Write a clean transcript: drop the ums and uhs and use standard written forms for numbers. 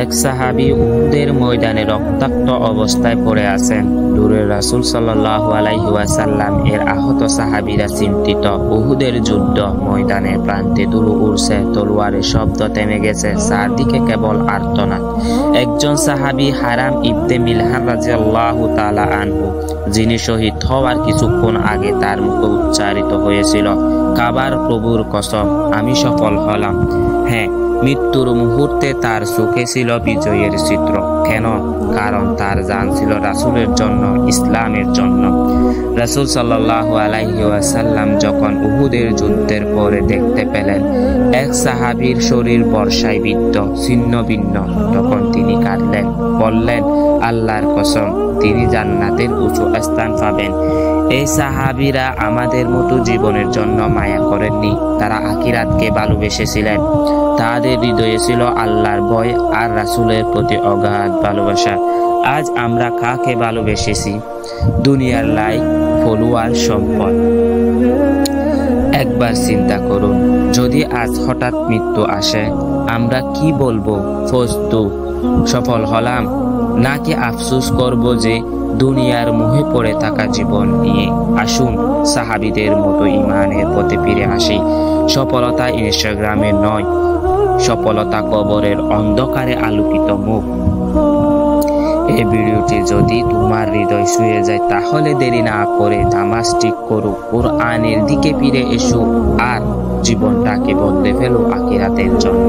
এক সাহাবী উহুদের ময়দানে রক্তাক্ত অবস্থায় পড়ে আছেন। দূরে রাসূল সাল্লাল্লাহু আলাইহি ওয়াসাল্লাম এর আহত সাহাবীরা চিন্তিত। উহুদের যুদ্ধ ময়দানে প্রান্তে ধুলো উড়ছে, তলোয়ারের শব্দ থেমে গেছে, চারদিকে কেবল আর্তনাদ। একজন সাহাবী হারাম ইবনে মিলহান রাদিয়াল্লাহু তাআলা আনহু, যিনি শহীদ হওয়ার কিছুক্ষণ আগে তার মুখে উচ্চারিত হয়েছিল, কাবার প্রভুর কসম, আমি সফল হলাম। হ্যাঁ, মৃত্যুর মুহূর্তে তার চোখে ছিল বিজয়ের চিত্র। কেন? কারণ তার জান ছিল রাসূলের জন্য, ইসলামের জন্য। রাসূল সাল্লাল্লাহু আলাইহি ওয়াসাল্লাম যখন উহুদের যুদ্ধের পরে দেখতে পেলেন এক সাহাবীর শরীর বর্ষায় বিদ্ধ, ছিন্ন ভিন্ন, তখন তিনি কাঁদলেন, বললেন, আল্লাহর কসম, তিনি জান্নাতের উঁচু স্থান পাবেন। এই সাহাবীরা আমাদের মতো জীবনের জন্য মায়া করেননি, তারা আখিরাতকে ভালোবেসেছিলেন। তাদের হৃদয়ে ছিল আল্লাহর ভয় আর রাসূলের প্রতি অগাধ ভালোবাসা। আজ আমরা কাকে ভালোবেসেছি? দুনিয়ার লাইক, ফলোয়ার, সম্পদ। একবার চিন্তা করুন, যদি আজ হঠাৎ মৃত্যু আসে, আমরা কি বলবো? ফস্তু, সফল হলাম, নাকি আফসোস করব যে দুনিয়ার মোহে পড়ে থাকা জীবন নিয়ে? আসুন সাহাবীদের মতো ঈমানের পথে ফিরে আসি। সফলতা ইনস্টাগ্রামে নয়, সফলতা কবরের অন্ধকারে আলোকিত মুখ। এই ভিডিওটি যদি তোমার হৃদয় ছুঁয়ে যায়, তাহলে দেরি না করে নামাজ ঠিক করো, কোরআনের দিকে ফিরে এসো আর জীবনটাকে বদলে ফেলো আখিরাতের জন্য।